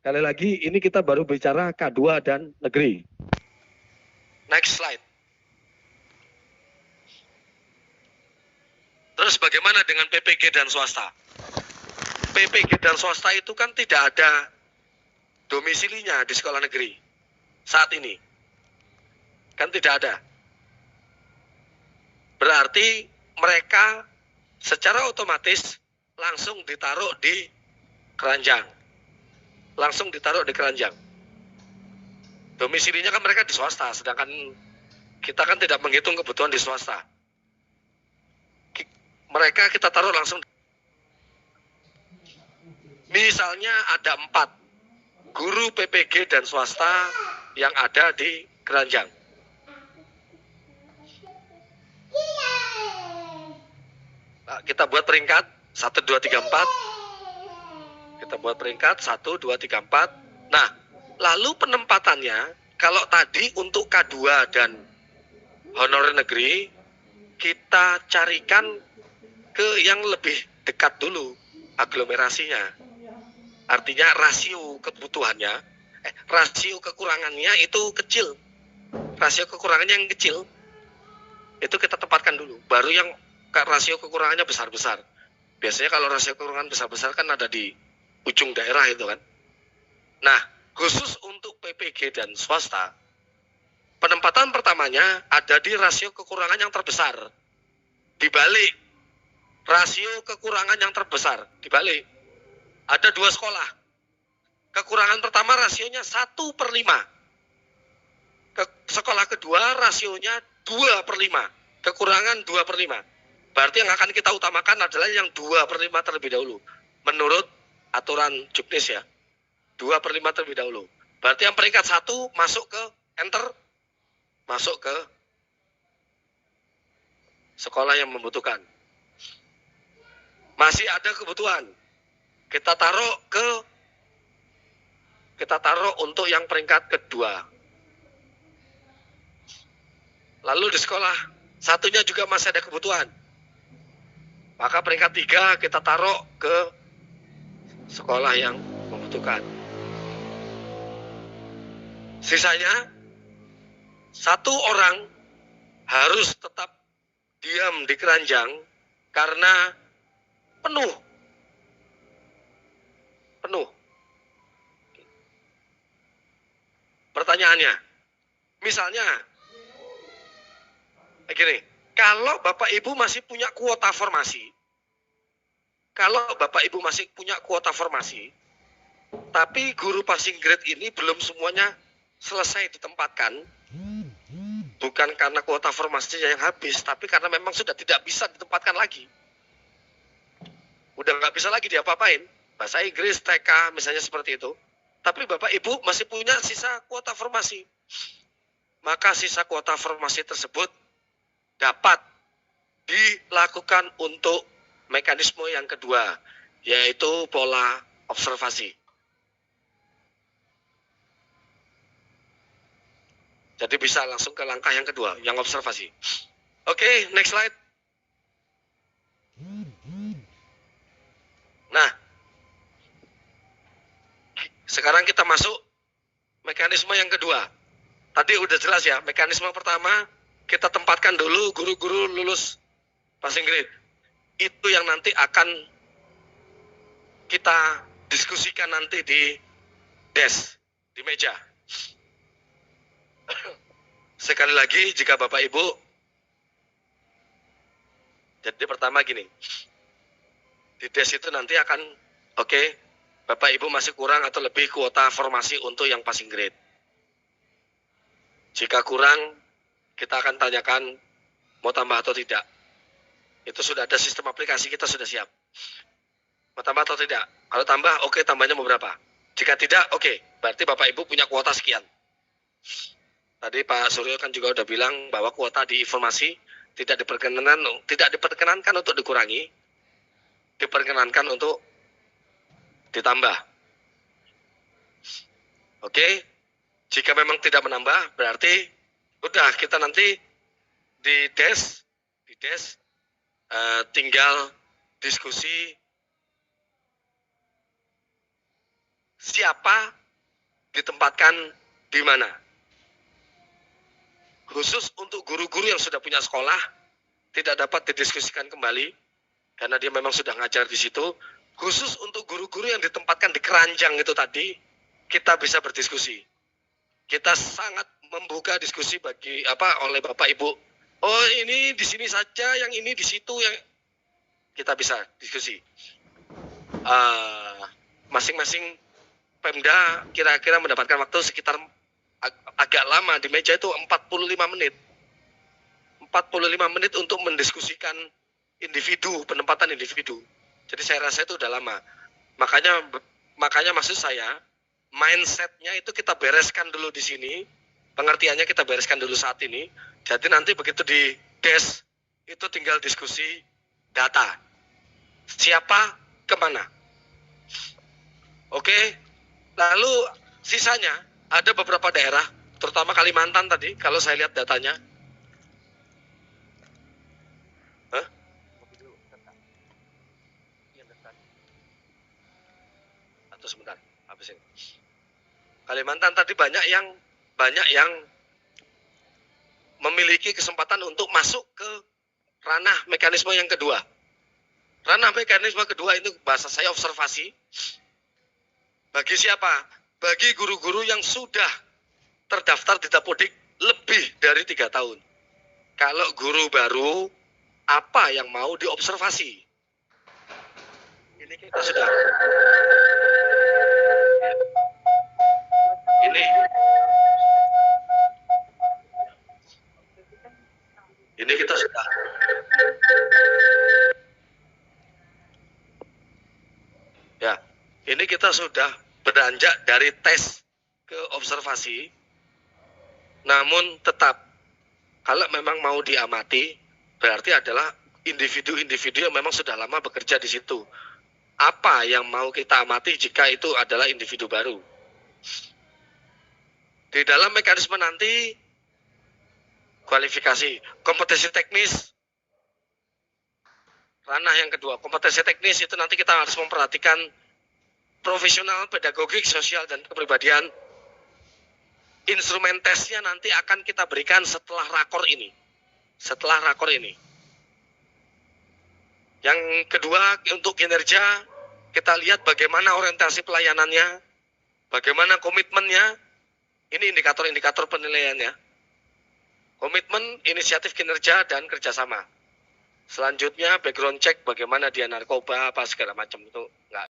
Sekali lagi, ini kita baru bicara K2 dan negeri. Next slide. Terus bagaimana dengan PPG dan swasta? PPG dan swasta itu kan tidak ada domisilinya di sekolah negeri saat ini. Kan tidak ada. Berarti mereka secara otomatis langsung ditaruh di keranjang. Langsung ditaruh di keranjang. Domisilinya kan mereka di swasta, sedangkan kita kan tidak menghitung kebutuhan di swasta. Mereka kita taruh langsung. Misalnya ada 4 guru PPG dan swasta yang ada di keranjang. Nah, kita buat peringkat 1, 2, 3, 4. Kita buat peringkat 1, 2, 3, 4. Nah, lalu penempatannya, kalau tadi untuk K2 dan honorer negeri, kita carikan ke yang lebih dekat dulu aglomerasinya. Artinya rasio kebutuhannya, rasio kekurangannya itu kecil. Rasio kekurangannya yang kecil, itu kita tempatkan dulu. Baru yang rasio kekurangannya besar-besar. Biasanya kalau rasio kekurangan besar-besar kan ada di ujung daerah itu kan. Nah, khusus untuk PPG dan swasta, penempatan pertamanya ada di rasio kekurangan yang terbesar. Dibalik rasio kekurangan yang terbesar, dibalik. Ada 2 sekolah. Kekurangan pertama rasionya 1/5. Sekolah kedua rasionya 2/5. Kekurangan 2/5. Berarti yang akan kita utamakan adalah yang 2/5 terlebih dahulu. Menurut aturan Juknis ya. 2/5 terlebih dahulu. Berarti yang peringkat 1 masuk ke enter. Masuk ke sekolah yang membutuhkan. Masih ada kebutuhan. Kita taruh untuk yang peringkat kedua. Lalu di sekolah satunya juga masih ada kebutuhan. Maka peringkat 3 kita taruh ke sekolah yang membutuhkan. Sisanya 1 orang harus tetap diam di keranjang karena penuh. Pertanyaannya, misalnya, gini, kalau Bapak Ibu masih punya kuota formasi, tapi guru passing grade ini belum semuanya selesai ditempatkan, bukan karena kuota formasinya yang habis, tapi karena memang sudah tidak bisa ditempatkan lagi. Udah nggak bisa lagi diapa-apain. Bahasa Inggris, TK, misalnya seperti itu. Tapi Bapak Ibu masih punya sisa kuota formasi. Maka sisa kuota formasi tersebut dapat dilakukan untuk mekanisme yang kedua, yaitu pola observasi. Jadi bisa langsung ke langkah yang kedua, yang observasi. Oke, next slide. Nah, sekarang kita masuk mekanisme yang kedua. Tadi udah jelas ya, mekanisme pertama kita tempatkan dulu guru-guru lulus passing grade. Itu yang nanti akan kita diskusikan nanti di desk, di meja. Sekali lagi, jika Bapak Ibu, jadi pertama gini, di desk itu nanti akan, oke, Bapak Ibu masih kurang atau lebih kuota formasi untuk yang passing grade. Jika kurang, kita akan tanyakan mau tambah atau tidak. Itu sudah ada sistem aplikasi, kita sudah siap. Mau tambah atau tidak? Kalau tambah, oke, tambahnya mau berapa? Jika tidak, oke, berarti Bapak Ibu punya kuota sekian. Tadi Pak Suryo kan juga udah bilang bahwa kuota di informasi tidak diperkenankan untuk dikurangi, diperkenankan untuk ditambah. Oke, jika memang tidak menambah, berarti udah kita nanti di desk tinggal diskusi siapa ditempatkan di mana. Khusus untuk guru-guru yang sudah punya sekolah, tidak dapat didiskusikan kembali, karena dia memang sudah ngajar di situ. Khusus untuk guru-guru yang ditempatkan di keranjang itu tadi, kita bisa berdiskusi. Kita sangat membuka diskusi oleh Bapak Ibu. Oh, ini di sini saja, yang ini di situ, yang kita bisa diskusi. Masing-masing Pemda kira-kira mendapatkan waktu sekitar agak lama di meja itu 45 menit. 45 menit untuk mendiskusikan individu, penempatan individu. Jadi saya rasa itu udah lama. Makanya maksud saya, mindsetnya itu kita bereskan dulu di sini, pengertiannya kita bereskan dulu saat ini. Jadi nanti begitu di desk itu tinggal diskusi data. Siapa kemana? Oke. Lalu sisanya ada beberapa daerah, terutama Kalimantan tadi, kalau saya lihat datanya. Atau sebentar, habisin. Kalimantan tadi banyak yang memiliki kesempatan untuk masuk ke ranah mekanisme yang kedua. Ranah mekanisme kedua itu bahasa saya observasi. Bagi siapa? Bagi guru-guru yang sudah terdaftar di Dapodik lebih dari 3 tahun. Kalau guru baru, apa yang mau diobservasi? Ini kita sudah. Ini kita sudah. Ya, ini kita sudah beranjak dari tes ke observasi. Namun tetap, kalau memang mau diamati, berarti adalah individu-individu yang memang sudah lama bekerja di situ. Apa yang mau kita amati jika itu adalah individu baru? Di dalam mekanisme nanti, kualifikasi, kompetensi teknis, ranah yang kedua, kompetensi teknis itu nanti kita harus memperhatikan profesional, pedagogik, sosial, dan kepribadian. Instrumen tesnya nanti akan kita berikan setelah rakor ini. Yang kedua, untuk kinerja, kita lihat bagaimana orientasi pelayanannya, bagaimana komitmennya. Ini indikator-indikator penilaiannya. Komitmen, inisiatif kinerja, dan kerjasama. Selanjutnya, background check, bagaimana dia narkoba, apa segala macam itu. Enggak.